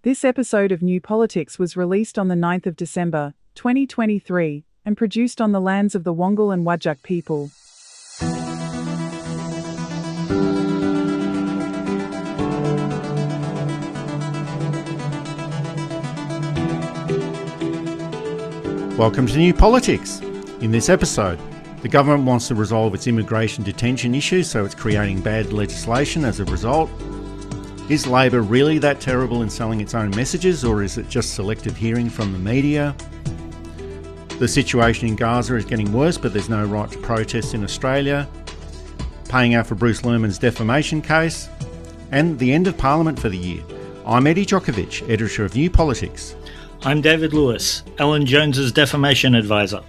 This episode of New Politics was released on the 9th of December, 2023, and produced on the lands of the Wangal and Whadjuk people. Welcome to New Politics. In this episode, the government wants to resolve its immigration detention issue, so it's creating bad legislation as a result. Is Labor really that terrible in selling its own messages, or is it just selective hearing from the media? The situation in Gaza is getting worse, but there's no right to protest in Australia. Paying out for Bruce Lehrmann's defamation case. And the end of Parliament for the year. I'm Eddie Djokovic, editor of New Politics. I'm David Lewis, Alan Jones's defamation advisor.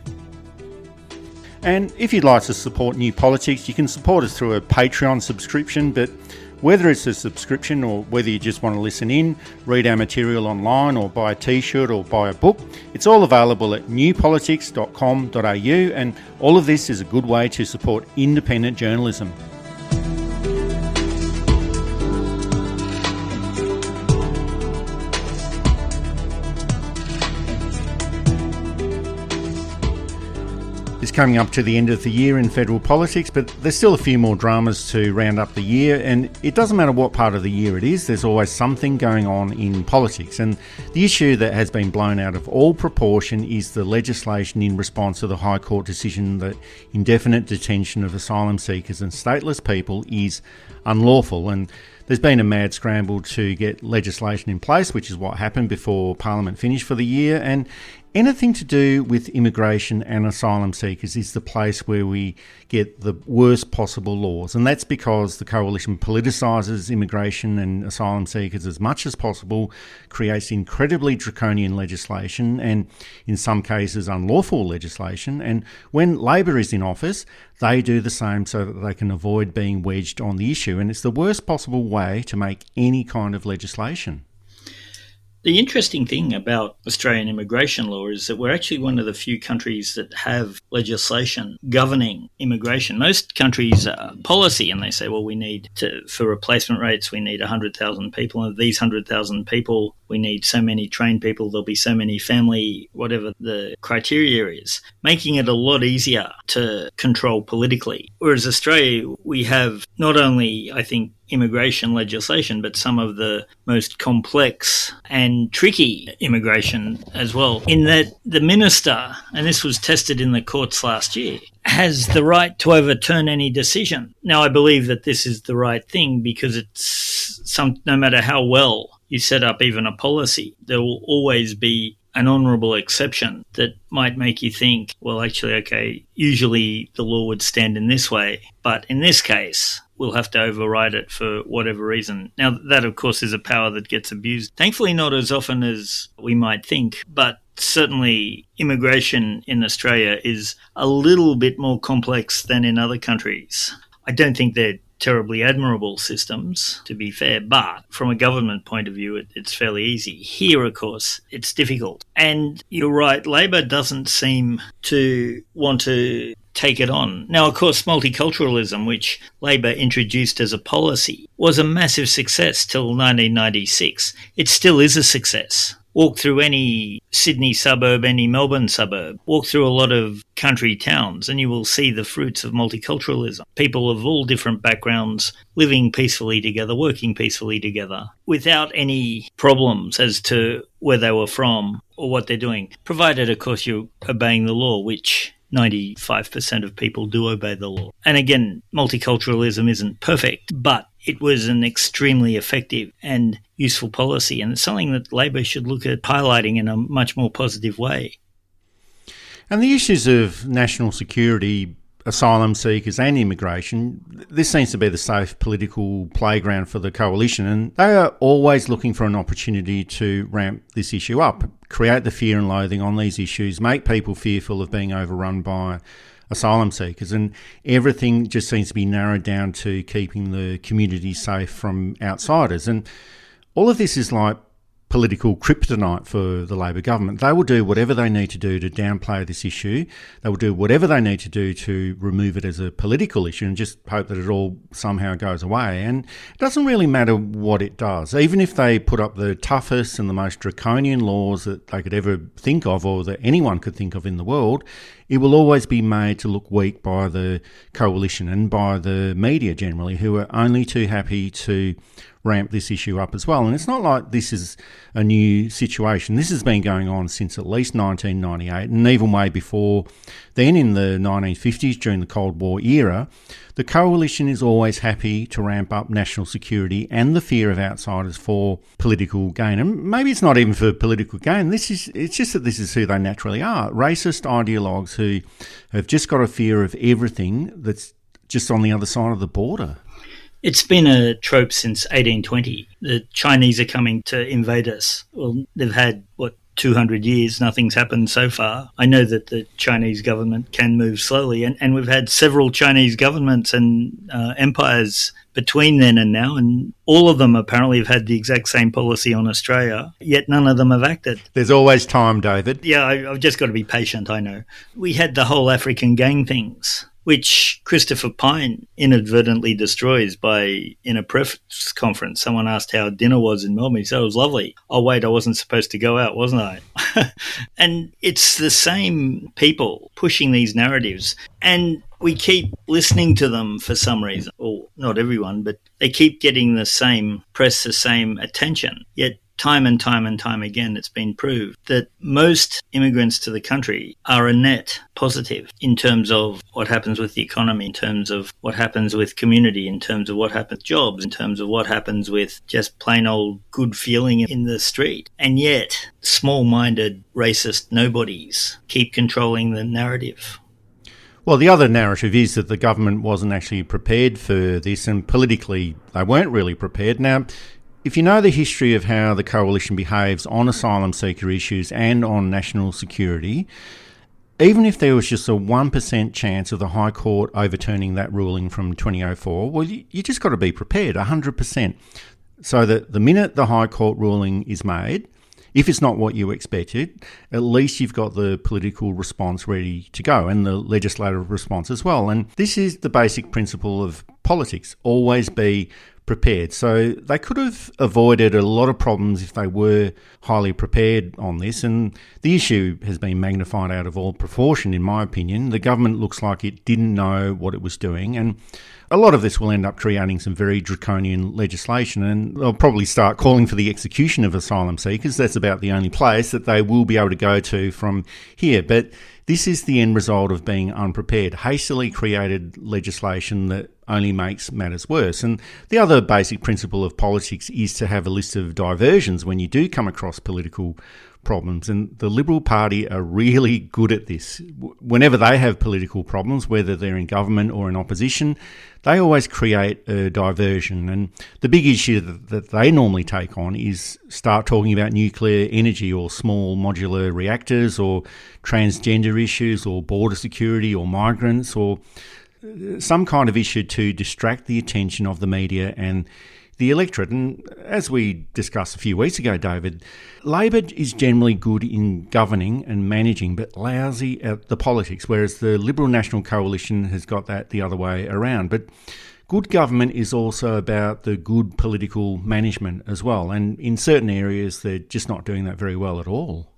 And if you'd like to support New Politics, you can support us through a Patreon subscription, but whether it's a subscription or whether you just want to listen in, read our material online or buy a t-shirt or buy a book, it's all available at newpolitics.com.au, and all of this is a good way to support independent journalism. It's coming up to the end of the year in federal politics, but there's still a few more dramas to round up the year, and it doesn't matter what part of the year it is, there's always something going on in politics. And the issue that has been blown out of all proportion is the legislation in response to the High Court decision that indefinite detention of asylum seekers and stateless people is unlawful. And there's been a mad scramble to get legislation in place, which is what happened before Parliament finished for the year. And anything to do with immigration and asylum seekers is the place where we get the worst possible laws. And that's because the coalition politicises immigration and asylum seekers as much as possible, creates incredibly draconian legislation and, in some cases, unlawful legislation. And when Labor is in office, they do the same so that they can avoid being wedged on the issue. And it's the worst possible way to make any kind of legislation. The interesting thing about Australian immigration law is that we're actually one of the few countries that have legislation governing immigration. Most countries policy, and they say, well, for replacement rates, we need 100,000 people, and of these 100,000 people, we need so many trained people, there'll be so many family, whatever the criteria is, making it a lot easier to control politically. Whereas Australia, we have not only, I think, immigration legislation, but some of the most complex and tricky immigration as well, in that the minister, and this was tested in the courts last year, has the right to overturn any decision. Now, I believe that this is the right thing because no matter how well you set up even a policy, there will always be an honourable exception that might make you think, well, actually, okay, usually the law would stand in this way, but in this case, we'll have to override it for whatever reason. Now, that, of course, is a power that gets abused. Thankfully, not as often as we might think, but certainly immigration in Australia is a little bit more complex than in other countries. I don't think they're terribly admirable systems, to be fair, but from a government point of view, it's fairly easy. Here, of course, it's difficult. And you're right, Labor doesn't seem to want to take it on. Now, of course, multiculturalism, which Labor introduced as a policy, was a massive success till 1996. It still is a success. Walk through any Sydney suburb, any Melbourne suburb, walk through a lot of country towns, and you will see the fruits of multiculturalism. People of all different backgrounds living peacefully together, working peacefully together, without any problems as to where they were from or what they're doing, provided, of course, you're obeying the law, which 95% of people do obey the law. And again, multiculturalism isn't perfect, but it was an extremely effective and useful policy, and it's something that Labor should look at highlighting in a much more positive way. And the issues of national security, asylum seekers and immigration, this seems to be the safe political playground for the coalition, and they are always looking for an opportunity to ramp this issue up, create the fear and loathing on these issues, make people fearful of being overrun by asylum seekers, and everything just seems to be narrowed down to keeping the community safe from outsiders. And all of this is like political kryptonite for the Labor government. They will do whatever they need to do to downplay this issue. They will do whatever they need to do to remove it as a political issue and just hope that it all somehow goes away. And it doesn't really matter what it does. Even if they put up the toughest and the most draconian laws that they could ever think of or that anyone could think of in the world, it will always be made to look weak by the coalition and by the media generally, who are only too happy to ramp this issue up as well. And it's not like this is a new situation. This has been going on since at least 1998, and even way before then in the 1950s during the Cold War era. The coalition is always happy to ramp up national security and the fear of outsiders for political gain. And maybe it's not even for political gain. It's just that this is who they naturally are. Racist ideologues who have just got a fear of everything that's just on the other side of the border. It's been a trope since 1820. The Chinese are coming to invade us. Well, they've had, 200 years, nothing's happened so far. I know that the Chinese government can move slowly, and we've had several Chinese governments and empires between then and now, and all of them apparently have had the exact same policy on Australia, yet none of them have acted. There's always time, David. Yeah, I've just got to be patient, I know. We had the whole African gang things, which Christopher Pyne inadvertently destroys by, in a press conference, someone asked how dinner was in Melbourne. He said it was lovely. Oh, wait, I wasn't supposed to go out, wasn't I? And it's the same people pushing these narratives. And we keep listening to them for some reason. Well, not everyone, but they keep getting the same press, the same attention. Yet time and time and time again, it's been proved that most immigrants to the country are a net positive in terms of what happens with the economy, in terms of what happens with community, in terms of what happens with jobs, in terms of what happens with just plain old good feeling in the street. And yet, small-minded, racist nobodies keep controlling the narrative. Well, the other narrative is that the government wasn't actually prepared for this, and politically they weren't really prepared. Now, if you know the history of how the coalition behaves on asylum seeker issues and on national security, even if there was just a 1% chance of the High Court overturning that ruling from 2004, well, you just got to be prepared, 100%. So that the minute the High Court ruling is made, if it's not what you expected, at least you've got the political response ready to go and the legislative response as well. And this is the basic principle of politics, always be prepared. So they could have avoided a lot of problems if they were highly prepared on this, and the issue has been magnified out of all proportion, in my opinion. The government looks like it didn't know what it was doing, and a lot of this will end up creating some very draconian legislation, and they'll probably start calling for the execution of asylum seekers. That's about the only place that they will be able to go to from here. But this is the end result of being unprepared, hastily created legislation that only makes matters worse. And the other basic principle of politics is to have a list of diversions when you do come across political problems. And the Liberal Party are really good at this. Whenever they have political problems, whether they're in government or in opposition, they always create a diversion. And the big issue that they normally take on is start talking about nuclear energy or small modular reactors or transgender issues or border security or migrants or some kind of issue to distract the attention of the media and the electorate. And as we discussed a few weeks ago, David, Labor is generally good in governing and managing, but lousy at the politics, whereas the Liberal National Coalition has got that the other way around. But good government is also about the good political management as well. And in certain areas, they're just not doing that very well at all.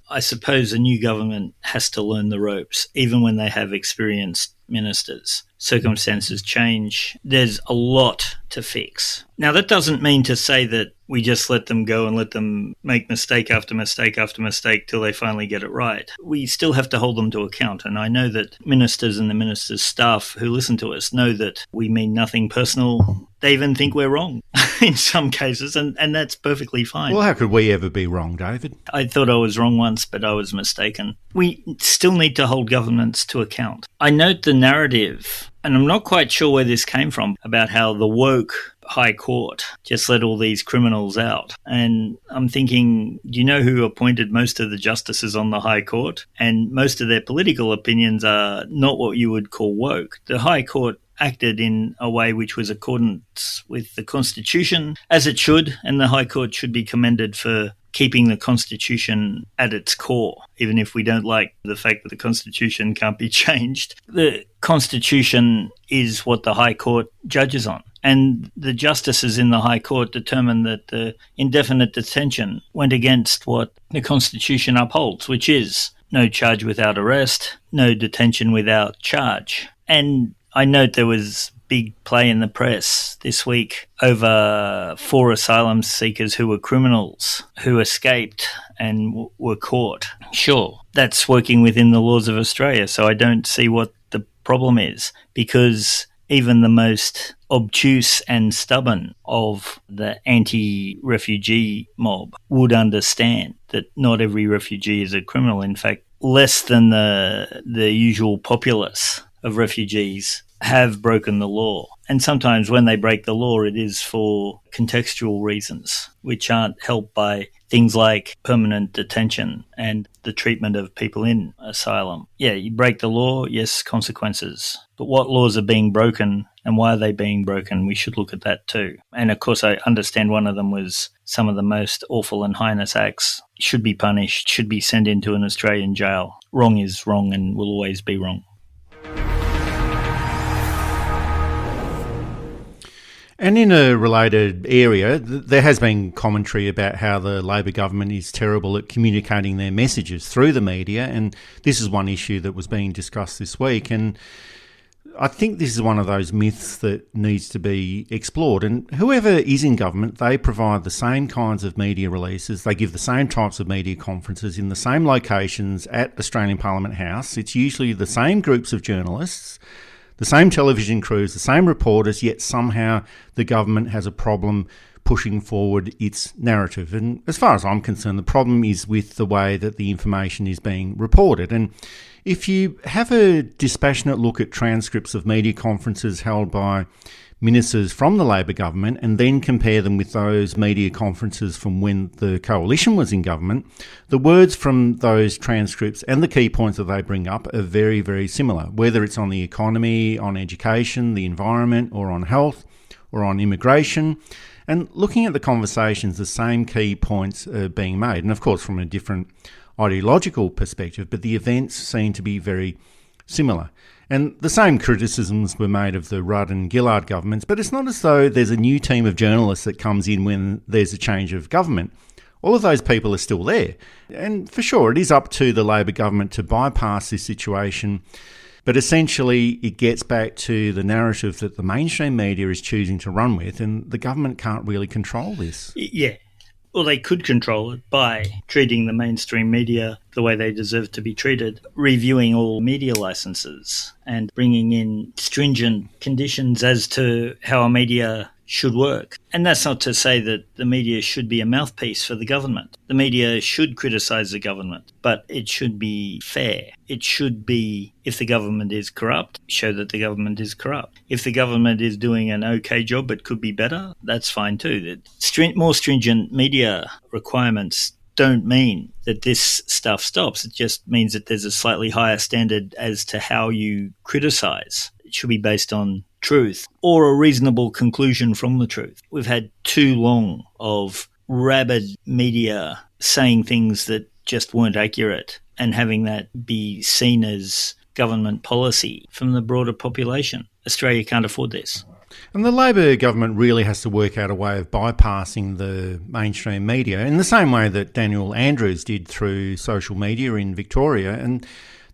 I suppose a new government has to learn the ropes, even when they have experienced ministers. Circumstances change. There's a lot to fix. Now, that doesn't mean to say that we just let them go and let them make mistake after mistake after mistake till they finally get it right. We still have to hold them to account. And I know that ministers and the ministers' staff who listen to us know that we mean nothing personal. They even think we're wrong in some cases, and that's perfectly fine. Well, how could we ever be wrong, David? I thought I was wrong once, but I was mistaken. We still need to hold governments to account. I note the narrative, and I'm not quite sure where this came from, about how the woke High Court just let all these criminals out. And I'm thinking, do you know who appointed most of the justices on the High Court? And most of their political opinions are not what you would call woke. The High Court acted in a way which was accordant with the Constitution, as it should, and the High Court should be commended for keeping the Constitution at its core, even if we don't like the fact that the Constitution can't be changed. The Constitution is what the High Court judges on. And the justices in the High Court determined that the indefinite detention went against what the Constitution upholds, which is no charge without arrest, no detention without charge. And I note there was big play in the press this week over 4 asylum seekers who were criminals who escaped and were caught. Sure, that's working within the laws of Australia, so I don't see what the problem is, because even the most obtuse and stubborn of the anti-refugee mob would understand that not every refugee is a criminal. In fact, less than the usual populace of refugees have broken the law. And sometimes when they break the law, it is for contextual reasons, which aren't helped by things like permanent detention and the treatment of people in asylum. Yeah, you break the law, yes, consequences. But what laws are being broken and why are they being broken? We should look at that too. And of course, I understand one of them was some of the most awful and heinous acts should be punished, should be sent into an Australian jail. Wrong is wrong and will always be wrong. And in a related area, there has been commentary about how the Labor government is terrible at communicating their messages through the media, and this is one issue that was being discussed this week. And I think this is one of those myths that needs to be explored. And whoever is in government, they provide the same kinds of media releases. They give the same types of media conferences in the same locations at Australian Parliament House. It's usually the same groups of journalists, the same television crews, the same reporters, yet somehow the government has a problem pushing forward its narrative. And as far as I'm concerned, the problem is with the way that the information is being reported. And if you have a dispassionate look at transcripts of media conferences held by ministers from the Labor government and then compare them with those media conferences from when the coalition was in government, the words from those transcripts and the key points that they bring up are very, very similar, whether it's on the economy, on education, the environment, or on health, or on immigration. And looking at the conversations, the same key points are being made, and of course from a different ideological perspective, but the events seem to be very similar. And the same criticisms were made of the Rudd and Gillard governments, but it's not as though there's a new team of journalists that comes in when there's a change of government. All of those people are still there. And for sure, it is up to the Labor government to bypass this situation, but essentially it gets back to the narrative that the mainstream media is choosing to run with, and the government can't really control this. Yeah. Well, they could control it by treating the mainstream media the way they deserve to be treated, reviewing all media licenses and bringing in stringent conditions as to how a media should work. And that's not to say that the media should be a mouthpiece for the government. The media should criticise the government, but it should be fair. It should be, if the government is corrupt, show that the government is corrupt. If the government is doing an okay job but could be better, that's fine too. More stringent media requirements don't mean that this stuff stops. It just means that there's a slightly higher standard as to how you criticise. It should be based on truth or a reasonable conclusion from the truth. We've had too long of rabid media saying things that just weren't accurate and having that be seen as government policy from the broader population. Australia can't afford this. And the Labor government really has to work out a way of bypassing the mainstream media in the same way that Daniel Andrews did through social media in Victoria. And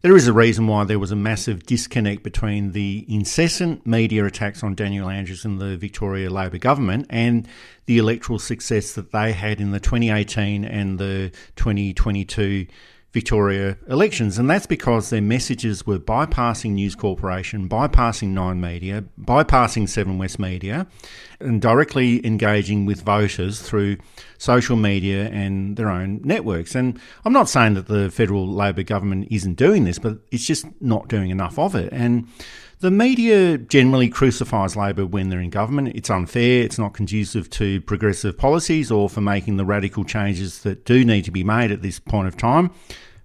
there is a reason why there was a massive disconnect between the incessant media attacks on Daniel Andrews and the Victoria Labor government and the electoral success that they had in the 2018 and the 2022 Victoria elections. And that's because their messages were bypassing News Corporation, bypassing Nine Media, bypassing Seven West Media, and directly engaging with voters through social media and their own networks. And I'm not saying that the federal Labor government isn't doing this, but it's just not doing enough of it. And the media generally crucifies Labor when they're in government. It's unfair, it's not conducive to progressive policies or for making the radical changes that do need to be made at this point of time.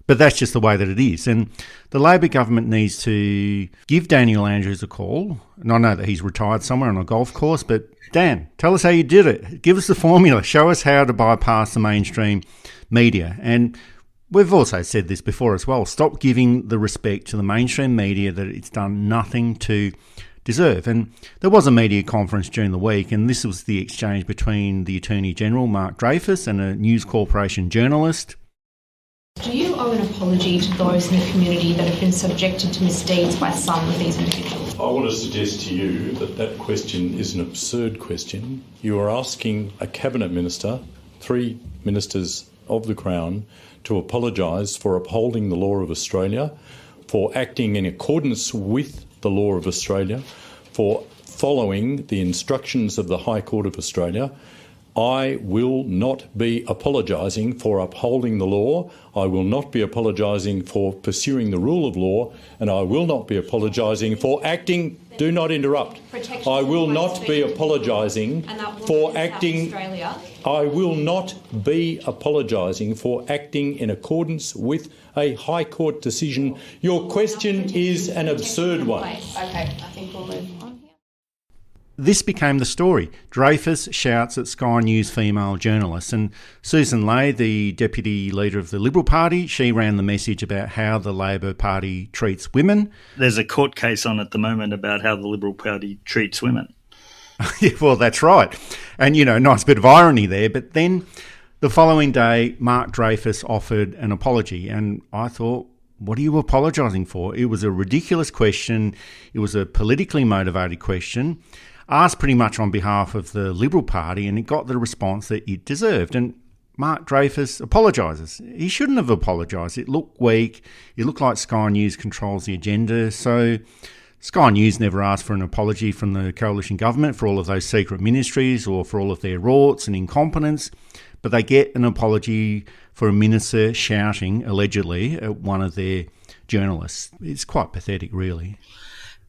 But that's just the way that it is. And the Labor government needs to give Daniel Andrews a call. And I know that he's retired somewhere on a golf course, but Dan, tell us how you did it. Give us the formula. Show us how to bypass the mainstream media. And we've also said this before as well. Stop giving the respect to the mainstream media that it's done nothing to deserve. And there was a media conference during the week, and this was the exchange between the Attorney General, Mark Dreyfus, and a News Corporation journalist. Do you owe an apology to those in the community that have been subjected to misdeeds by some of these individuals? I want to suggest to you that that question is an absurd question. You are asking a Cabinet Minister, 3 Ministers of the Crown, to apologise for upholding the law of Australia, for acting in accordance with the law of Australia, for following the instructions of the High Court of Australia. I will not be apologising for upholding the law. I will not be apologising for pursuing the rule of law, and I will not be apologising for acting. Do not interrupt. I will not be apologising for acting. I will not be apologising for acting in accordance with a High Court decision. Your question is an absurd one. Okay, I think we'll move on. This became the story. Dreyfus shouts at Sky News female journalists, and Susan Ley, the deputy leader of the Liberal Party, she ran the message about how the Labor Party treats women. There's a court case on at the moment about how the Liberal Party treats women. Well, that's right. And, nice bit of irony there. But then the following day, Mark Dreyfus offered an apology, and I thought, what are you apologising for? It was a ridiculous question. It was a politically motivated question, asked pretty much on behalf of the Liberal Party, and it got the response that it deserved. And Mark Dreyfus apologises. He shouldn't have apologised. It looked weak. It looked like Sky News controls the agenda. So Sky News never asked for an apology from the coalition government for all of those secret ministries or for all of their rorts and incompetence, but they get an apology for a minister shouting, allegedly, at one of their journalists. It's quite pathetic, really.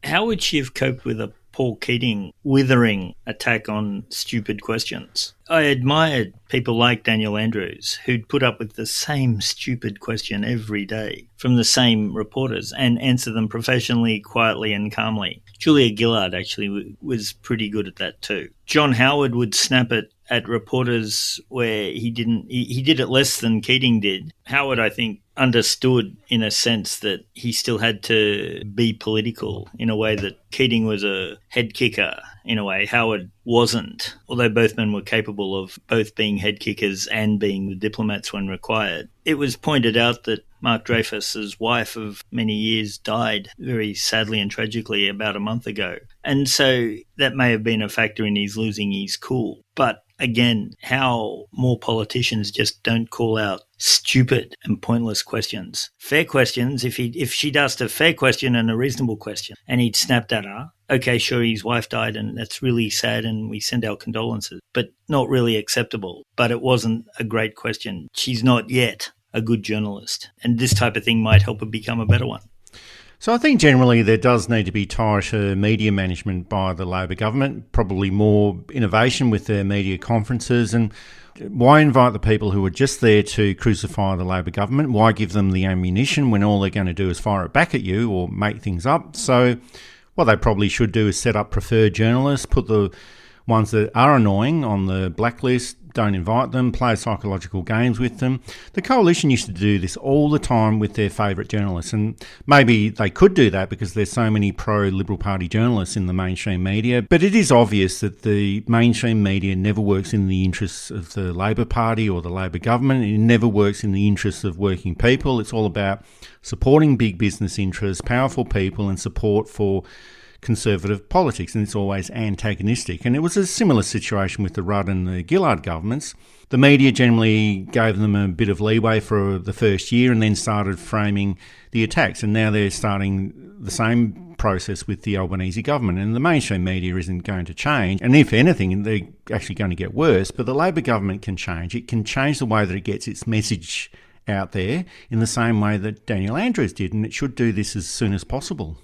How would she have coped with a Paul Keating withering attack on stupid questions? I admired people like Daniel Andrews, who'd put up with the same stupid question every day from the same reporters and answer them professionally, quietly and calmly. Julia Gillard actually was pretty good at that too. John Howard would snap at reporters where he did it less than Keating did. Howard, I think, understood in a sense that he still had to be political in a way that Keating was a head kicker. In a way, Howard wasn't, although both men were capable of both being head kickers and being the diplomats when required. It was pointed out that Mark Dreyfus's wife of many years died very sadly and tragically about a month ago. And so that may have been a factor in his losing his cool. But again, how more politicians just don't call out stupid and pointless questions. Fair questions, if she'd asked a fair question and a reasonable question, and he'd snapped at her, okay, sure, his wife died and that's really sad and we send our condolences, but not really acceptable. But it wasn't a great question. She's not yet a good journalist, and this type of thing might help her become a better one. So I think generally there does need to be tighter media management by the Labor government, probably more innovation with their media conferences. And why invite the people who are just there to crucify the Labor government? Why give them the ammunition when all they're going to do is fire it back at you or make things up? So what they probably should do is set up preferred journalists, put the ones that are annoying on the blacklist, don't invite them, play psychological games with them. The coalition used to do this all the time with their favourite journalists, and maybe they could do that because there's so many pro-Liberal Party journalists in the mainstream media, but it is obvious that the mainstream media never works in the interests of the Labor Party or the Labor government. It never works in the interests of working people. It's all about supporting big business interests, powerful people, and support for conservative politics, and it's always antagonistic. And it was a similar situation with the Rudd and the Gillard governments. The media generally gave them a bit of leeway for the first year and then started framing the attacks, and now they're starting the same process with the Albanese government, and the mainstream media isn't going to change, and if anything they're actually going to get worse. But the Labor government can change. It can change the way that it gets its message out there in the same way that Daniel Andrews did, and it should do this as soon as possible.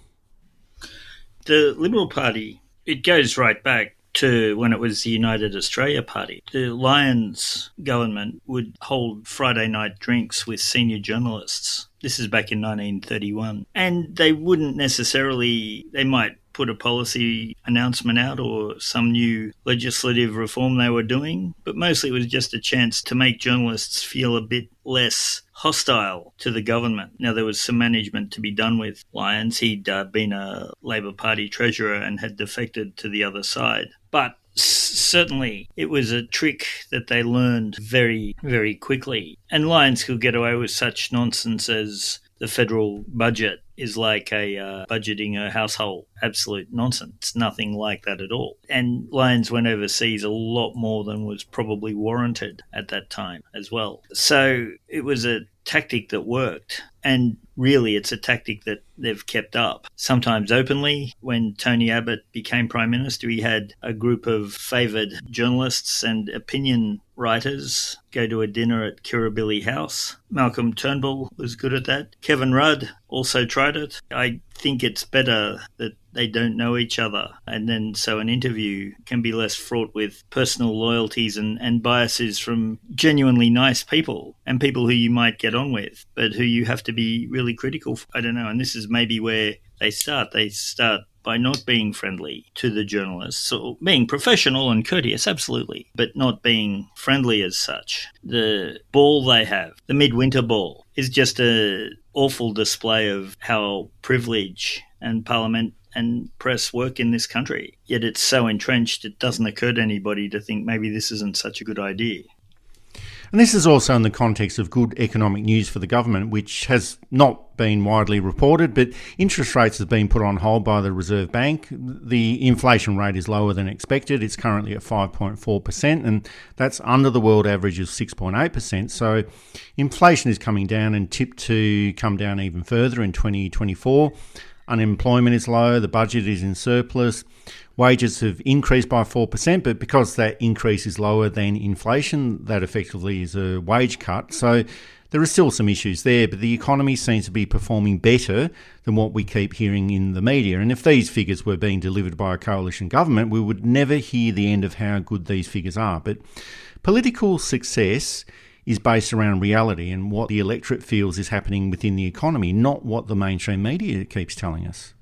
The Liberal Party, it goes right back to when it was the United Australia Party. The Lyons government would hold Friday night drinks with senior journalists. This is back in 1931. And they wouldn't necessarily, they might put a policy announcement out or some new legislative reform they were doing, but mostly it was just a chance to make journalists feel a bit less hostile to the government. Now, there was some management to be done with Lyons. He'd been a Labor Party treasurer and had defected to the other side. But certainly it was a trick that they learned very, very quickly. And Lyons could get away with such nonsense as the federal budget is like a budgeting a household. Absolute nonsense. Nothing like that at all. And Lyons went overseas a lot more than was probably warranted at that time as well. So it was a tactic that worked. And really, it's a tactic that they've kept up. Sometimes openly. When Tony Abbott became Prime Minister, he had a group of favoured journalists and opinion writers go to a dinner at Kirribilli House. Malcolm Turnbull was good at that. Kevin Rudd also tried it. I think it's better that they don't know each other, and then so an interview can be less fraught with personal loyalties and biases from genuinely nice people and people who you might get on with, but who you have to be really critical for. I don't know, and this is maybe where they start. They start by not being friendly to the journalists, or being professional and courteous, absolutely, but not being friendly as such. The ball they have, the midwinter ball, is just an awful display of how privilege and parliament and press work in this country. Yet it's so entrenched, it doesn't occur to anybody to think maybe this isn't such a good idea. And this is also in the context of good economic news for the government, which has not been widely reported, but interest rates have been put on hold by the Reserve Bank. The inflation rate is lower than expected. It's currently at 5.4%, and that's under the world average of 6.8%. So inflation is coming down and tipped to come down even further in 2024. Unemployment is low, the budget is in surplus, wages have increased by 4%, but because that increase is lower than inflation, that effectively is a wage cut. So there are still some issues there, but the economy seems to be performing better than what we keep hearing in the media. And if these figures were being delivered by a coalition government, we would never hear the end of how good these figures are. But political success is based around reality and what the electorate feels is happening within the economy, not what the mainstream media keeps telling us.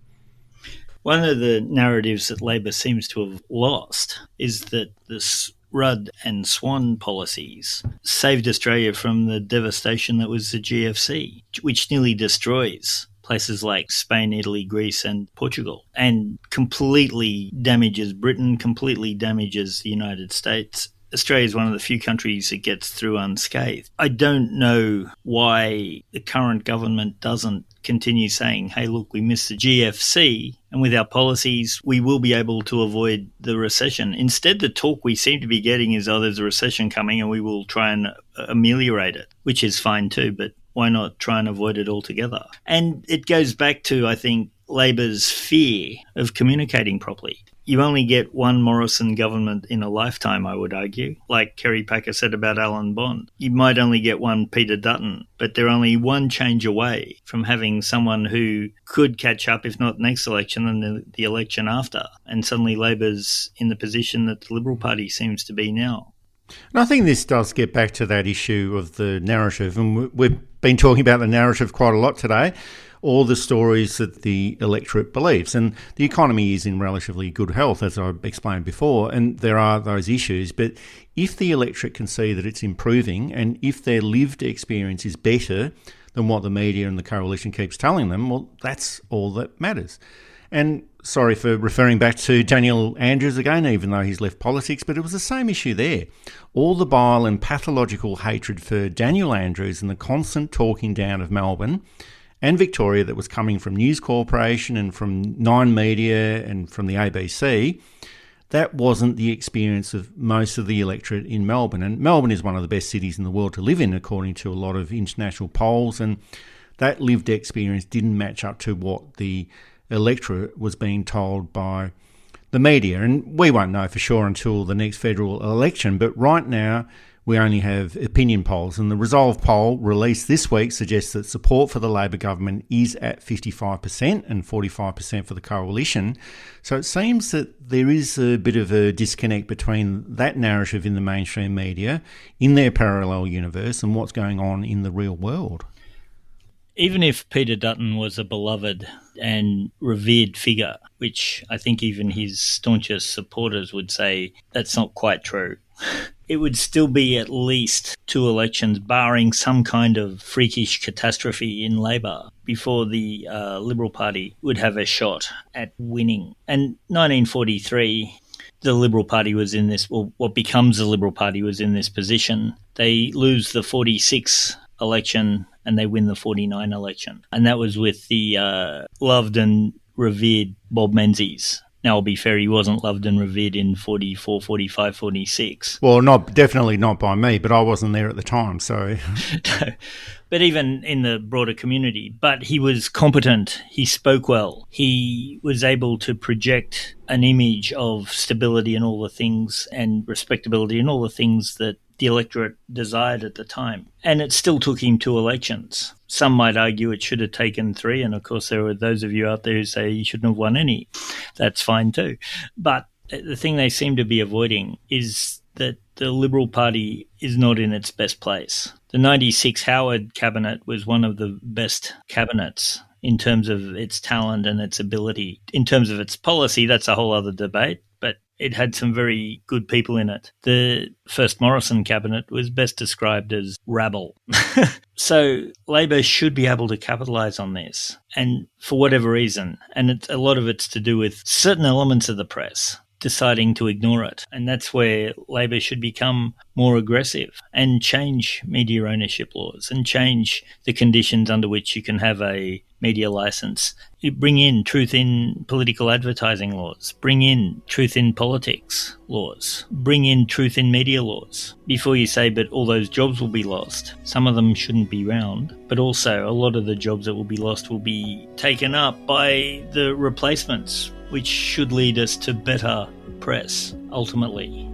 One of the narratives that Labor seems to have lost is that the Rudd and Swan policies saved Australia from the devastation that was the GFC, which nearly destroys places like Spain, Italy, Greece and Portugal, and completely damages Britain, completely damages the United States. Australia is one of the few countries that gets through unscathed. I don't know why the current government doesn't continue saying, hey, look, we missed the GFC, and with our policies, we will be able to avoid the recession. Instead, the talk we seem to be getting is, oh, there's a recession coming and we will try and ameliorate it, which is fine too, but why not try and avoid it altogether? And it goes back to, I think, Labor's fear of communicating properly. You only get one Morrison government in a lifetime, I would argue. Like Kerry Packer said about Alan Bond. You might only get one Peter Dutton, but they're only one change away from having someone who could catch up, if not next election, then the election after. And suddenly Labor's in the position that the Liberal Party seems to be now. And I think this does get back to that issue of the narrative, and we've been talking about the narrative quite a lot today, all the stories that the electorate believes. And the economy is in relatively good health, as I explained before, and there are those issues. But if the electorate can see that it's improving, and if their lived experience is better than what the media and the coalition keeps telling them, well, that's all that matters. And sorry for referring back to Daniel Andrews again, even though he's left politics, but it was the same issue there. All the bile and pathological hatred for Daniel Andrews and the constant talking down of Melbourne and Victoria that was coming from News Corporation and from Nine Media and from the ABC, that wasn't the experience of most of the electorate in Melbourne. And Melbourne is one of the best cities in the world to live in, according to a lot of international polls, and that lived experience didn't match up to what the electorate was being told by the media. And we won't know for sure until the next federal election, but right now we only have opinion polls. And the Resolve poll released this week suggests that support for the Labor government is at 55% and 45% for the coalition. So it seems that there is a bit of a disconnect between that narrative in the mainstream media, in their parallel universe, and what's going on in the real world. Even if Peter Dutton was a beloved and revered figure, which I think even his staunchest supporters would say that's not quite true, it would still be at least 2 elections, barring some kind of freakish catastrophe in Labor, before the Liberal Party would have a shot at winning. And 1943, the Liberal Party was in this, well, what becomes the Liberal Party was in this position. They lose the 46 election and they win the 49 election. And that was with the loved and revered Bob Menzies. Now, I'll be fair, he wasn't loved and revered in 44, 45, 46. Well, definitely not by me, but I wasn't there at the time, so... But even in the broader community. But he was competent. He spoke well. He was able to project an image of stability and all the things, and respectability and all the things that the electorate desired at the time. And it still took him 2 elections. Some might argue it should have taken 3, and of course there are those of you out there who say he shouldn't have won any. That's fine too. But the thing they seem to be avoiding is that the Liberal Party is not in its best place. The 96 Howard cabinet was one of the best cabinets in terms of its talent and its ability. In terms of its policy, that's a whole other debate, but it had some very good people in it. The first Morrison cabinet was best described as rabble. So Labor should be able to capitalise on this, and for whatever reason, and a lot of it's to do with certain elements of the press deciding to ignore it. And that's where Labor should become more aggressive and change media ownership laws and change the conditions under which you can have a media license. You bring in truth in political advertising laws, bring in truth in politics laws, bring in truth in media laws. Before you say, but all those jobs will be lost. Some of them shouldn't be round, but also a lot of the jobs that will be lost will be taken up by the replacements, which should lead us to better press, ultimately.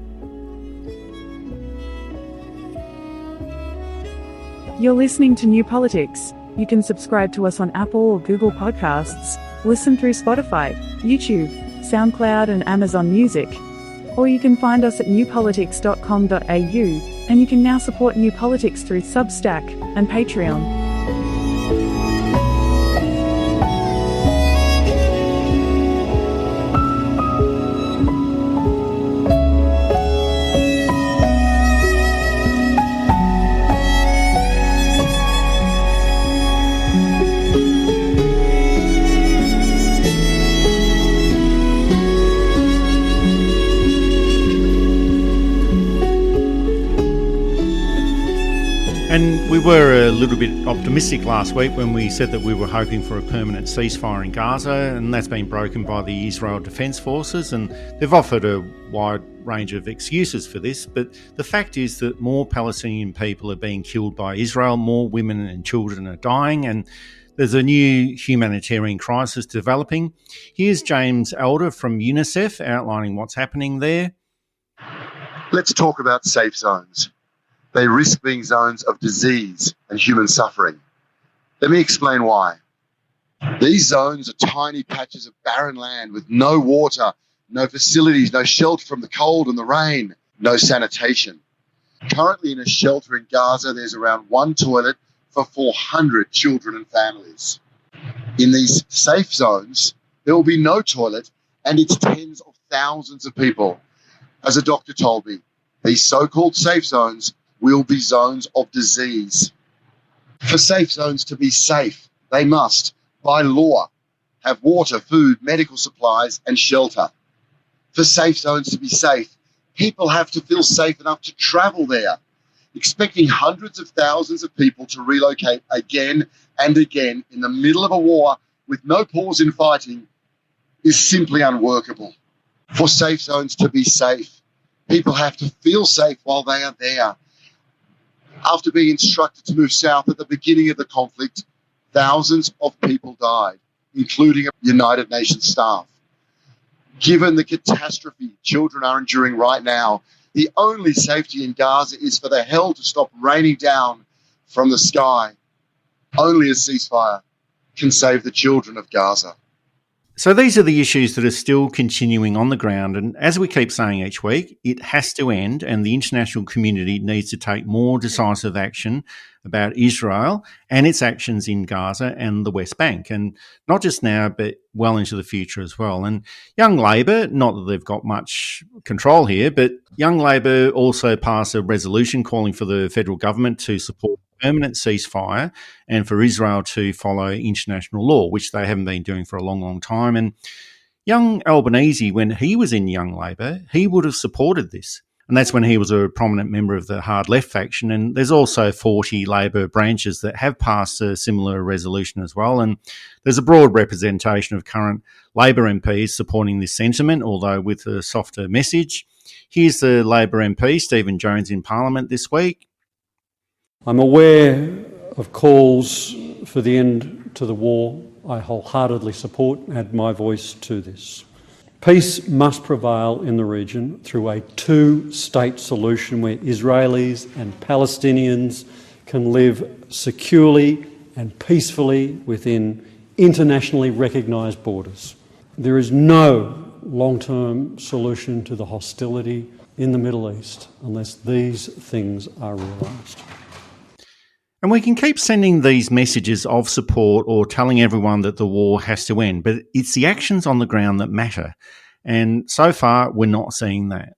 You're listening to New Politics. You can subscribe to us on Apple or Google Podcasts, listen through Spotify, YouTube, SoundCloud and Amazon Music. Or you can find us at newpolitics.com.au, and you can now support New Politics through Substack and Patreon. And we were a little bit optimistic last week when we said that we were hoping for a permanent ceasefire in Gaza, and that's been broken by the Israel Defence Forces, and they've offered a wide range of excuses for this. But the fact is that more Palestinian people are being killed by Israel, more women and children are dying, and there's a new humanitarian crisis developing. Here's James Elder from UNICEF outlining what's happening there. Let's talk about safe zones. They risk being zones of disease and human suffering. Let me explain why. These zones are tiny patches of barren land with no water, no facilities, no shelter from the cold and the rain, no sanitation. Currently in a shelter in Gaza, there's around 1 toilet for 400 children and families. In these safe zones, there will be no toilet, and it's tens of thousands of people. As a doctor told me, these so-called safe zones will be zones of disease. For safe zones to be safe, they must, by law, have water, food, medical supplies, and shelter. For safe zones to be safe, people have to feel safe enough to travel there. Expecting hundreds of thousands of people to relocate again and again in the middle of a war with no pause in fighting is simply unworkable. For safe zones to be safe, people have to feel safe while they are there. After being instructed to move south at the beginning of the conflict, thousands of people died, including United Nations staff. Given the catastrophe children are enduring right now, The only safety in Gaza is for the hell to stop raining down from the sky. Only a ceasefire can save the children of Gaza. So these are the issues that are still continuing on the ground, and as we keep saying each week, it has to end, and the international community needs to take more decisive action about Israel and its actions in Gaza and the West Bank, and not just now, but well into the future as well. And Young Labor, not that they've got much control here, but Young Labor also passed a resolution calling for the federal government to support permanent ceasefire and for Israel to follow international law, which they haven't been doing for a long, long time. And young Albanese, when he was in Young Labor, he would have supported this. And that's when he was a prominent member of the hard left faction. And there's also 40 Labor branches that have passed a similar resolution as well. And there's a broad representation of current Labor MPs supporting this sentiment, although with a softer message. Here's the Labor MP, Stephen Jones, in Parliament this week. I'm aware of calls for the end to the war. I wholeheartedly support and add my voice to this. Peace must prevail in the region through a two-state solution where Israelis and Palestinians can live securely and peacefully within internationally recognised borders. There is no long-term solution to the hostility in the Middle East unless these things are realised. And we can keep sending these messages of support or telling everyone that the war has to end, but it's the actions on the ground that matter. And so far, we're not seeing that.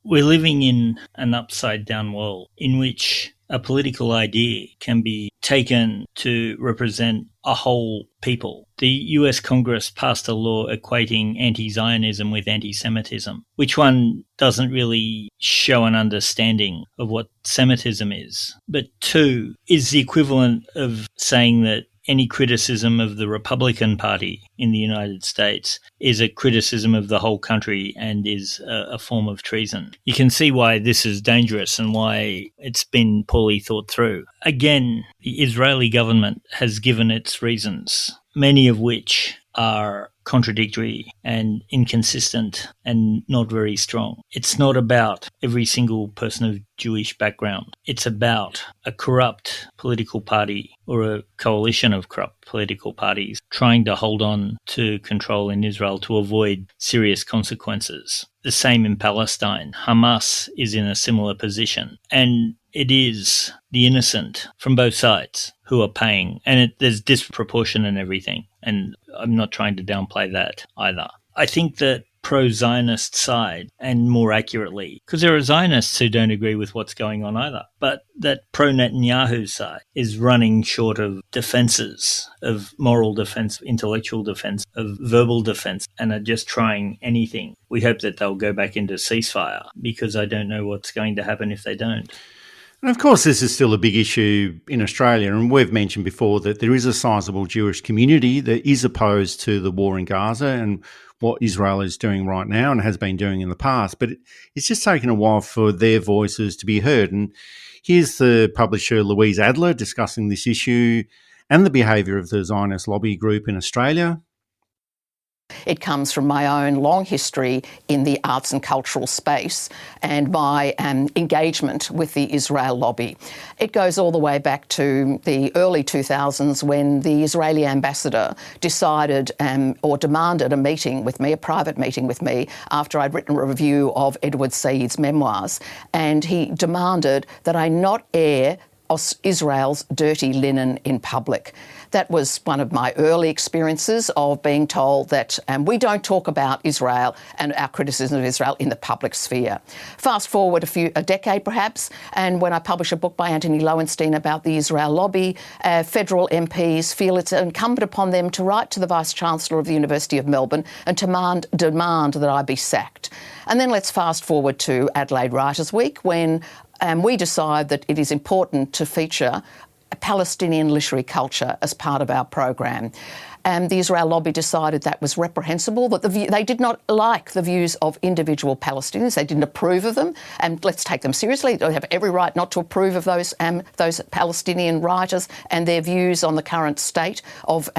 We're living in an upside-down world in which a political idea can be taken to represent a whole people. The US Congress passed a law equating anti-Zionism with anti-Semitism, which one doesn't really show an understanding of what Semitism is. But two is the equivalent of saying that any criticism of the Republican Party in the United States is a criticism of the whole country and is a form of treason. You can see why this is dangerous and why it's been poorly thought through. Again, the Israeli government has given its reasons, many of which are contradictory and inconsistent and not very strong. It's not about every single person of Jewish background. It's about a corrupt political party or a coalition of corrupt political parties trying to hold on to control in Israel to avoid serious consequences. The same in Palestine. Hamas is in a similar position. And it is the innocent from both sides who are paying. And there's disproportion in everything. And I'm not trying to downplay that either. I think that pro-Zionist side, and more accurately, because there are Zionists who don't agree with what's going on either, but that pro-Netanyahu side is running short of defences, of moral defence, intellectual defence, of verbal defence, and are just trying anything. We hope that they'll go back into ceasefire, because I don't know what's going to happen if they don't. And of course, this is still a big issue in Australia, and we've mentioned before that there is a sizable Jewish community that is opposed to the war in Gaza and what Israel is doing right now and has been doing in the past. But it's just taken a while for their voices to be heard. And here's the publisher Louise Adler discussing this issue and the behaviour of the Zionist lobby group in Australia. It comes from my own long history in the arts and cultural space and my engagement with the Israel lobby. It goes all the way back to the early 2000s when the Israeli ambassador decided or demanded a meeting with me, a private meeting with me, after I'd written a review of Edward Said's memoirs. And he demanded that I not air Israel's dirty linen in public. That was one of my early experiences of being told that we don't talk about Israel and our criticism of Israel in the public sphere. Fast forward a decade perhaps, and when I publish a book by Anthony Lowenstein about the Israel lobby, federal MPs feel it's incumbent upon them to write to the Vice-Chancellor of the University of Melbourne and demand that I be sacked. And then let's fast forward to Adelaide Writers' Week when we decide that it is important to feature a Palestinian literary culture as part of our program. the Israel lobby decided that was reprehensible, that they did not like the views of individual Palestinians. They didn't approve of them, and let's take them seriously. They have every right not to approve of those Palestinian writers and their views on the current state of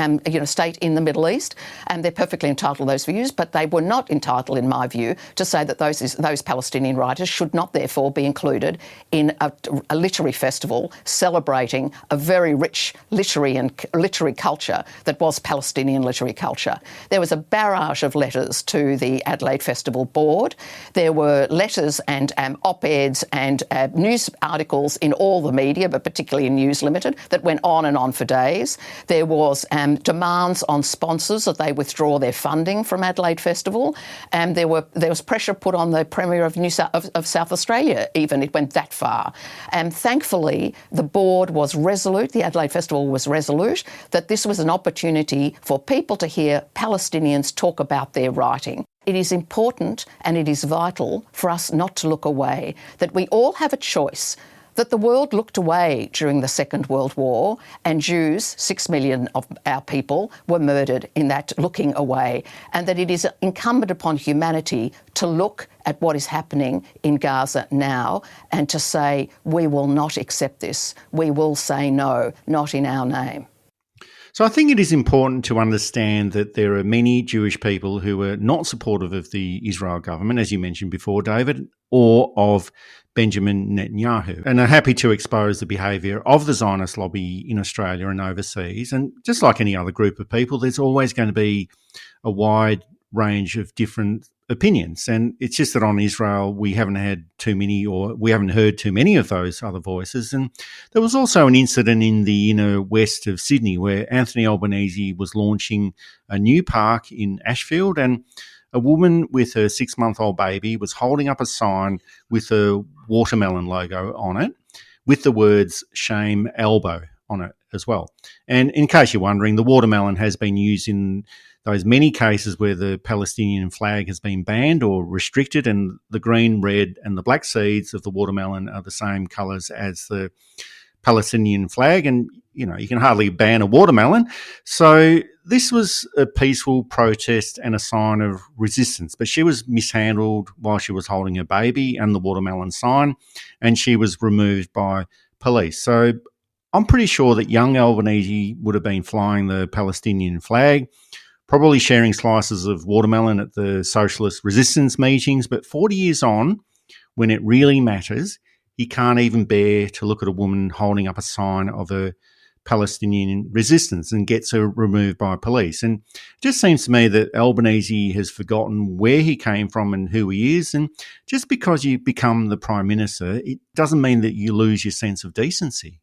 state in the Middle East, and they're perfectly entitled to those views. But they were not entitled, in my view, to say that those Palestinian writers should not therefore be included in a literary festival celebrating a very rich literary culture that was Palestinian literary culture. There was a barrage of letters to the Adelaide Festival Board. There were letters and op-eds and news articles in all the media, but particularly in News Limited, that went on and on for days. There was demands on sponsors that they withdraw their funding from Adelaide Festival, and there was pressure put on the Premier of South Australia, even. It went that far. And thankfully, the board was resolute, the Adelaide Festival was resolute, that this was an opportunity for people to hear Palestinians talk about their writing. It is important and it is vital for us not to look away, that we all have a choice, that the world looked away during the Second World War, and Jews, 6 million of our people, were murdered in that looking away, and that it is incumbent upon humanity to look at what is happening in Gaza now and to say, we will not accept this. We will say no, not in our name. So I think it is important to understand that there are many Jewish people who are not supportive of the Israel government, as you mentioned before, David, or of Benjamin Netanyahu, and are happy to expose the behaviour of the Zionist lobby in Australia and overseas. And just like any other group of people, there's always going to be a wide range of different opinions. And it's just that on Israel, we haven't heard too many of those other voices. And there was also an incident in the inner west of Sydney where Anthony Albanese was launching a new park in Ashfield, and a woman with her 6-month-old baby was holding up a sign with a watermelon logo on it with the words "shame elbow" on it as well. And in case you're wondering, the watermelon has been used in those many cases where the Palestinian flag has been banned or restricted, and the green, red and the black seeds of the watermelon are the same colours as the Palestinian flag, and you can hardly ban a watermelon. So this was a peaceful protest and a sign of resistance, but she was mishandled while she was holding her baby and the watermelon sign, and she was removed by police. So I'm pretty sure that young Albanese would have been flying the Palestinian flag, probably sharing slices of watermelon at the socialist resistance meetings, but 40 years on, when it really matters, he can't even bear to look at a woman holding up a sign of a Palestinian resistance and gets her removed by police. And it just seems to me that Albanese has forgotten where he came from and who he is. And just because you become the Prime Minister, it doesn't mean that you lose your sense of decency.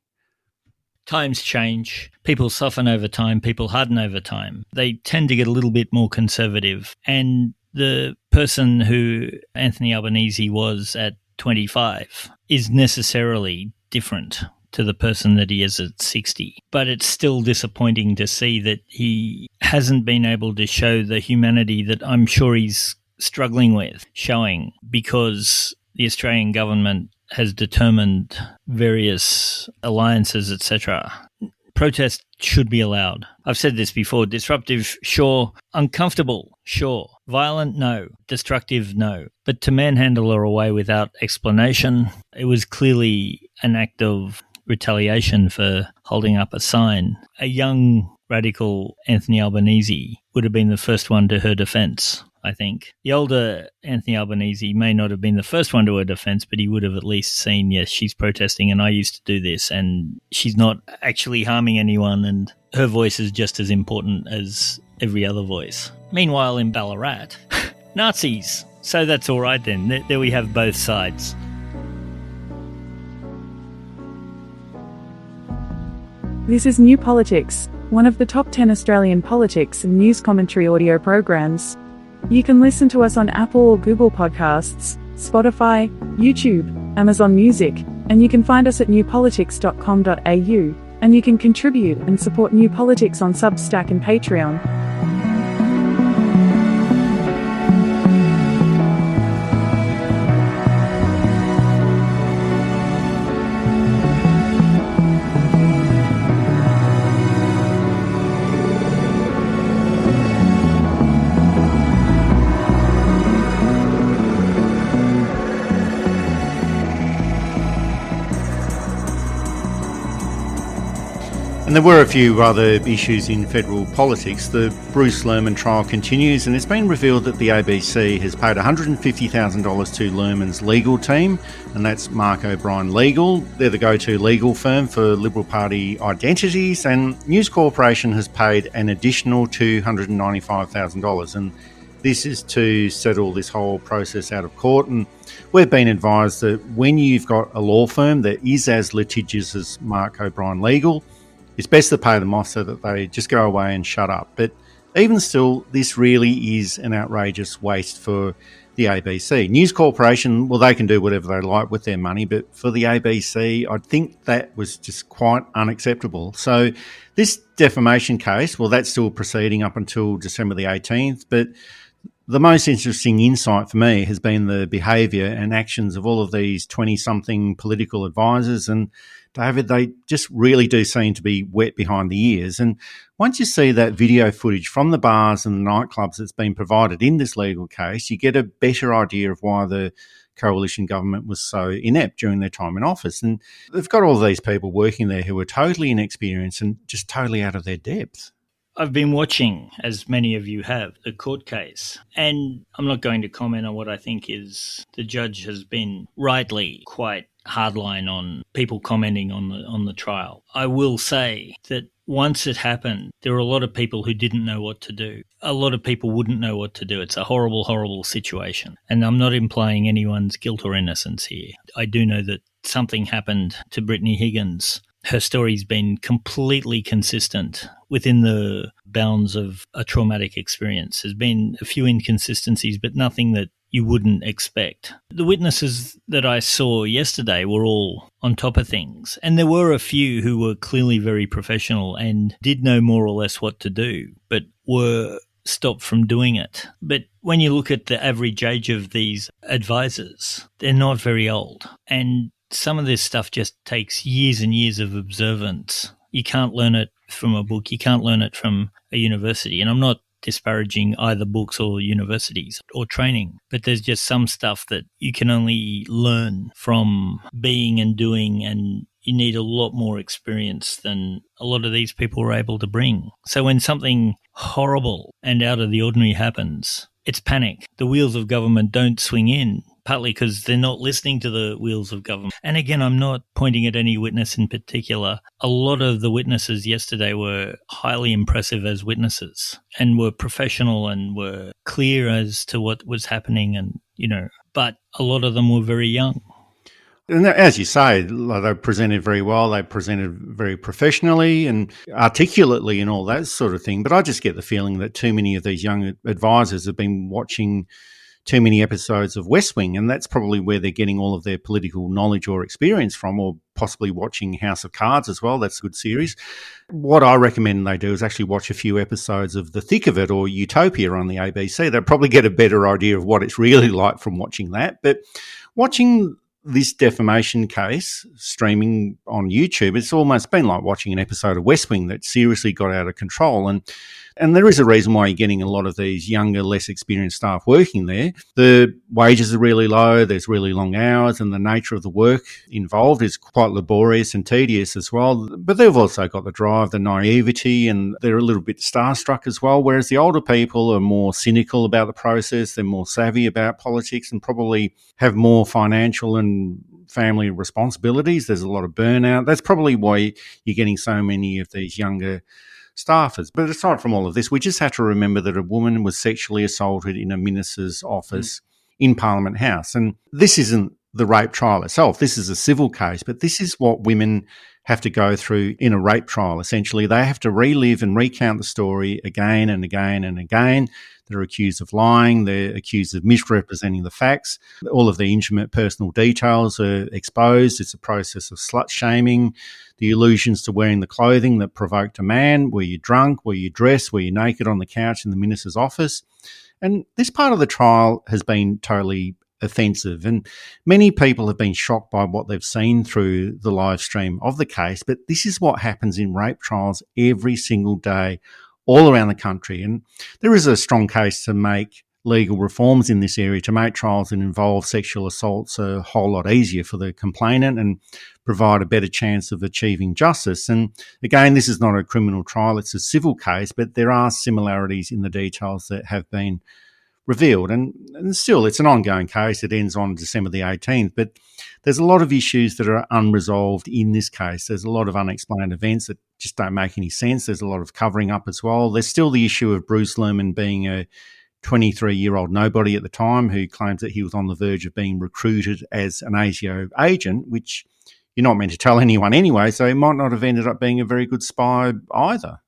Times change. People soften over time. People harden over time. They tend to get a little bit more conservative. And the person who Anthony Albanese was at 25 is necessarily different to the person that he is at 60. But it's still disappointing to see that he hasn't been able to show the humanity that I'm sure he's struggling with showing, because the Australian government has determined various alliances, etc. Protest should be allowed. I've said this before. Disruptive, sure. Uncomfortable, sure. Violent, no. Destructive, no. But to manhandle her away without explanation, it was clearly an act of retaliation for holding up a sign. A young radical Anthony Albanese would have been the first one to her defence, I think. The older Anthony Albanese may not have been the first one to her defence, but he would have at least seen, yes, she's protesting and I used to do this and she's not actually harming anyone and her voice is just as important as every other voice. Meanwhile, in Ballarat, Nazis. So that's all right then. There we have both sides. This is New Politics, one of the top 10 Australian politics and news commentary audio programs. You can listen to us on Apple or Google Podcasts, Spotify, YouTube, Amazon Music, and you can find us at newpolitics.com.au, and you can contribute and support New Politics on Substack and Patreon. And there were a few other issues in federal politics. The Bruce Lehrmann trial continues, and it's been revealed that the ABC has paid $150,000 to Lehrmann's legal team, and that's Mark O'Brien Legal. They're the go-to legal firm for Liberal Party identities, and News Corporation has paid an additional $295,000, and this is to settle this whole process out of court. And we've been advised that when you've got a law firm that is as litigious as Mark O'Brien Legal, it's best to pay them off so that they just go away and shut up. But even still, this really is an outrageous waste for the ABC. News Corporation, well, they can do whatever they like with their money, but for the ABC, I think that was just quite unacceptable. So this defamation case, well, that's still proceeding up until December the 18th, but the most interesting insight for me has been the behaviour and actions of all of these 20-something political advisors. And David, they just really do seem to be wet behind the ears. And once you see that video footage from the bars and the nightclubs that's been provided in this legal case, you get a better idea of why the coalition government was so inept during their time in office. And they've got all these people working there who are totally inexperienced and just totally out of their depth. I've been watching, as many of you have, the court case, and I'm not going to comment on what I think is the judge has been rightly quite hardline on people commenting on the trial. I will say that once it happened, there were a lot of people who didn't know what to do. A lot of people wouldn't know what to do. It's a horrible, horrible situation. And I'm not implying anyone's guilt or innocence here. I do know that something happened to Brittany Higgins. Her story's been completely consistent within the bounds of a traumatic experience. There's been a few inconsistencies, but nothing that you wouldn't expect. The witnesses that I saw yesterday were all on top of things, and there were a few who were clearly very professional and did know more or less what to do, but were stopped from doing it. But when you look at the average age of these advisors, they're not very old, and some of this stuff just takes years and years of observance. You can't learn it from a book. You can't learn it from a university. And I'm not disparaging either books or universities or training, but there's just some stuff that you can only learn from being and doing, and you need a lot more experience than a lot of these people were able to bring. So when something horrible and out of the ordinary happens, it's panic. The wheels of government don't swing in, partly because they're not listening to the wheels of government. And again, I'm not pointing at any witness in particular. A lot of the witnesses yesterday were highly impressive as witnesses and were professional and were clear as to what was happening, and, but a lot of them were very young. And as you say, they presented very well. They presented very professionally and articulately and all that sort of thing. But I just get the feeling that too many of these young advisors have been watching too many episodes of Westwing, and that's probably where they're getting all of their political knowledge or experience from, or possibly watching House of Cards as well. That's a good series. What I recommend they do is actually watch a few episodes of The Thick of It or Utopia on the ABC. They'll probably get a better idea of what it's really like from watching that. But watching this defamation case streaming on YouTube, it's almost been like watching an episode of Westwing that seriously got out of control. And there is a reason why you're getting a lot of these younger, less experienced staff working there. The wages are really low, there's really long hours, and the nature of the work involved is quite laborious and tedious as well. But they've also got the drive, the naivety, and they're a little bit starstruck as well, whereas the older people are more cynical about the process, they're more savvy about politics, and probably have more financial and family responsibilities. There's a lot of burnout. That's probably why you're getting so many of these younger staffers. But aside from all of this, we just have to remember that a woman was sexually assaulted in a minister's office in Parliament House. And this isn't the rape trial itself. This is a civil case, but this is what women have to go through in a rape trial. Essentially, they have to relive and recount the story again and again and again. They're accused of lying. They're accused of misrepresenting the facts. All of the intimate personal details are exposed. It's a process of slut-shaming. The allusions to wearing the clothing that provoked a man. Were you drunk? Were you dressed? Were you naked on the couch in the minister's office? And this part of the trial has been totally offensive, and many people have been shocked by what they've seen through the live stream of the case. But this is what happens in rape trials every single day all around the country. And there is a strong case to make legal reforms in this area to make trials that involve sexual assaults a whole lot easier for the complainant and provide a better chance of achieving justice. And again, this is not a criminal trial, it's a civil case, but there are similarities in the details that have been revealed. And still, it's an ongoing case. It ends on December the 18th, but there's a lot of issues that are unresolved in this case. There's a lot of unexplained events that just don't make any sense. There's a lot of covering up as well. There's still the issue of Bruce Lehrmann being a 23-year-old nobody at the time who claims that he was on the verge of being recruited as an ASIO agent, which you're not meant to tell anyone anyway, so he might not have ended up being a very good spy either.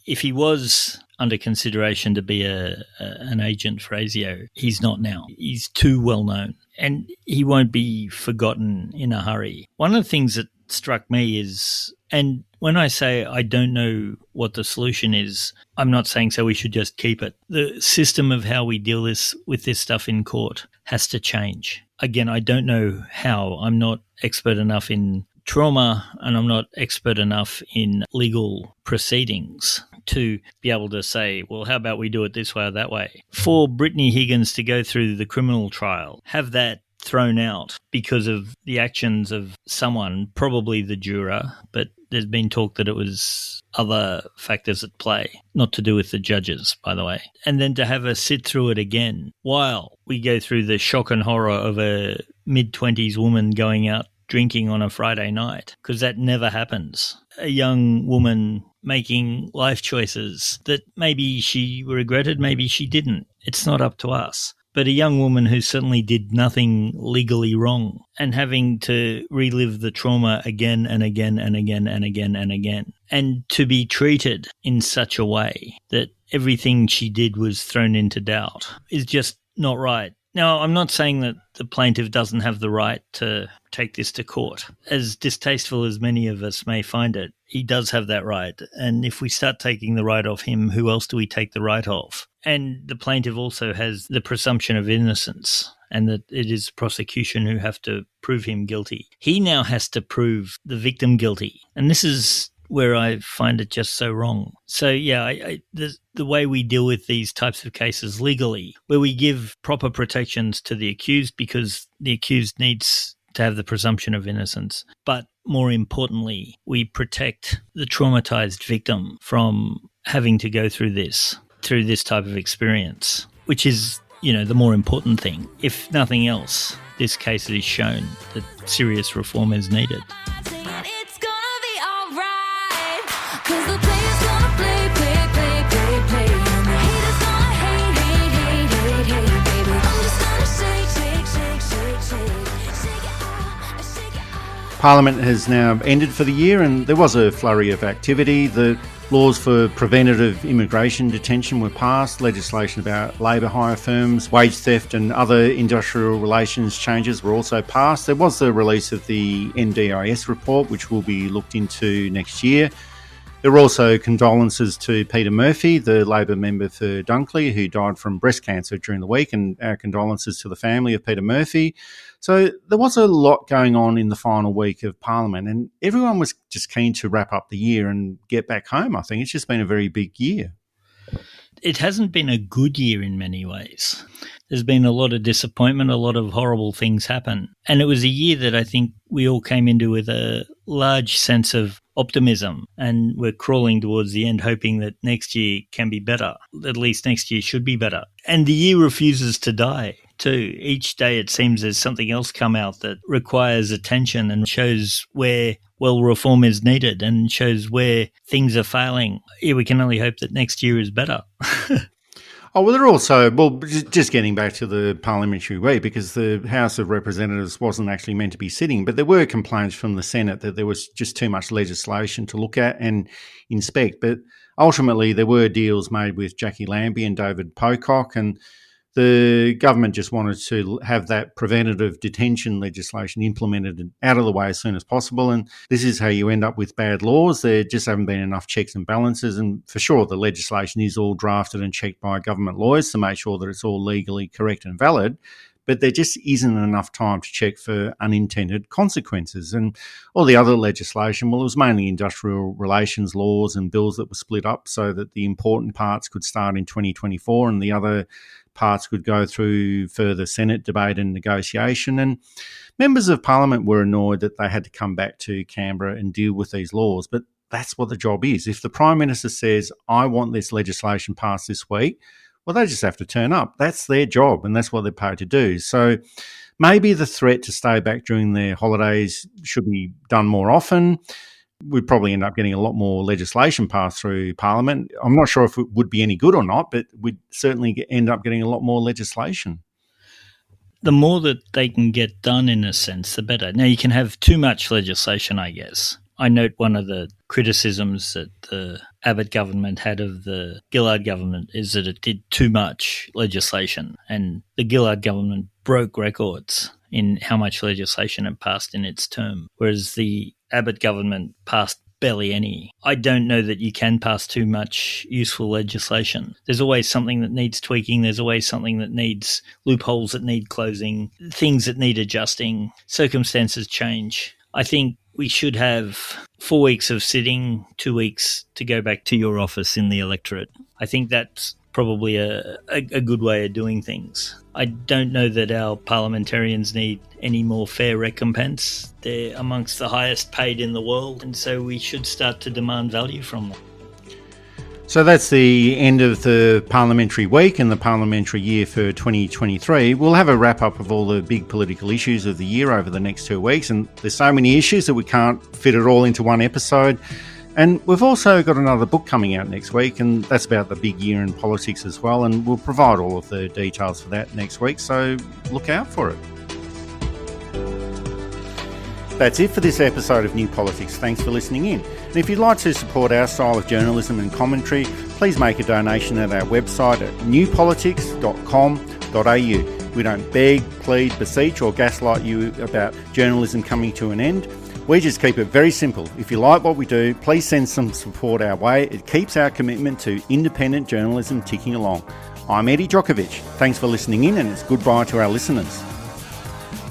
If he was under consideration to be an agent for ASIO, he's not now. He's too well known and he won't be forgotten in a hurry. One of the things that struck me is, and when I say I don't know what the solution is, I'm not saying so we should just keep it. The system of how we deal with this stuff in court has to change. Again, I don't know how. I'm not expert enough in trauma and I'm not expert enough in legal proceedings to be able to say, well, how about we do it this way or that way? For Brittany Higgins to go through the criminal trial, have that thrown out because of the actions of someone, probably the juror, but there's been talk that it was other factors at play, not to do with the judges, by the way. And then to have her sit through it again while we go through the shock and horror of a mid-20s woman going out drinking on a Friday night, because that never happens. A young woman making life choices that maybe she regretted, maybe she didn't. It's not up to us. But a young woman who certainly did nothing legally wrong and having to relive the trauma again and again and again and again and again, and to be treated in such a way that everything she did was thrown into doubt is just not right. Now, I'm not saying that the plaintiff doesn't have the right to take this to court. As distasteful as many of us may find it, he does have that right. And if we start taking the right off him, who else do we take the right off? And the plaintiff also has the presumption of innocence and that it is prosecution who have to prove him guilty. He now has to prove the victim guilty. And this is where I find it just so wrong. So, yeah, the way we deal with these types of cases legally, where we give proper protections to the accused because the accused needs to have the presumption of innocence. But more importantly, we protect the traumatized victim from having to go through this type of experience, which is, the more important thing. If nothing else, this case has shown that serious reform is needed. Parliament has now ended for the year and there was a flurry of activity. The laws for preventative immigration detention were passed, legislation about labour hire firms, wage theft and other industrial relations changes were also passed. There was the release of the NDIS report, which will be looked into next year. There were also condolences to Peter Murphy, the Labor member for Dunkley, who died from breast cancer during the week, and our condolences to the family of Peter Murphy. So there was a lot going on in the final week of Parliament, and everyone was just keen to wrap up the year and get back home, I think. It's just been a very big year. It hasn't been a good year in many ways. There's been a lot of disappointment, a lot of horrible things happen. And it was a year that I think we all came into with a large sense of optimism, and we're crawling towards the end hoping that next year can be better. At least next year should be better. And the year refuses to die too. Each day it seems there's something else come out that requires attention and shows where reform is needed and shows where things are failing. Yeah, we can only hope that next year is better. Oh, well, they're also, just getting back to the parliamentary week, because the House of Representatives wasn't actually meant to be sitting, but there were complaints from the Senate that there was just too much legislation to look at and inspect. But ultimately, there were deals made with Jackie Lambie and David Pocock, and the government just wanted to have that preventative detention legislation implemented and out of the way as soon as possible. And this is how you end up with bad laws. There just haven't been enough checks and balances. And for sure, the legislation is all drafted and checked by government lawyers to make sure that it's all legally correct and valid. but there just isn't enough time to check for unintended consequences. And all the other legislation, well, it was mainly industrial relations laws and bills that were split up so that the important parts could start in 2024 and the other parts could go through further Senate debate and negotiation. And members of Parliament were annoyed that they had to come back to Canberra and deal with these laws, but that's what the job is. If the Prime Minister says, I want this legislation passed this week, well, they just have to turn up. That's their job and that's what they're paid to do. So maybe the threat to stay back during their holidays should be done more often. We'd probably end up getting a lot more legislation passed through Parliament. I'm not sure if it would be any good or not, but we'd certainly end up getting a lot more legislation. The more that they can get done, in a sense, the better. Now, you can have too much legislation, I guess. I note one of the criticisms that the Abbott government had of the Gillard government is that it did too much legislation, and the Gillard government broke records in how much legislation it passed in its term, whereas the Abbott government passed barely any. I don't know that you can pass too much useful legislation. There's always something that needs tweaking. There's always something that needs loopholes that need closing, things that need adjusting. Circumstances change. I think we should have 4 weeks of sitting, 2 weeks to go back to your office in the electorate. I think that's probably a good way of doing things. I don't know that our parliamentarians need any more fair recompense. They're amongst the highest paid in the world, and so we should start to demand value from them. So that's the end of the parliamentary week and the parliamentary year for 2023. We'll have a wrap-up of all the big political issues of the year over the next 2 weeks, and there's so many issues that we can't fit it all into one episode. And we've also got another book coming out next week, and that's about the big year in politics as well, and we'll provide all of the details for that next week, so look out for it. That's it for this episode of New Politics. Thanks for listening in. And if you'd like to support our style of journalism and commentary, please make a donation at our website at newpolitics.com.au. We don't beg, plead, beseech or gaslight you about journalism coming to an end. We just keep it very simple. If you like what we do, please send some support our way. It keeps our commitment to independent journalism ticking along. I'm Eddie Djokovic. Thanks for listening in, and it's goodbye to our listeners.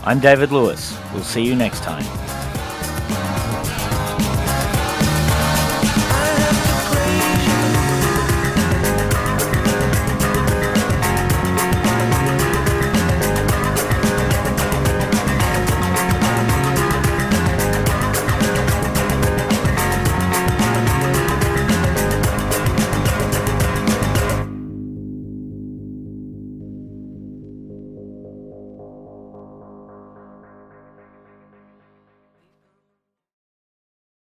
I'm David Lewis. We'll see you next time.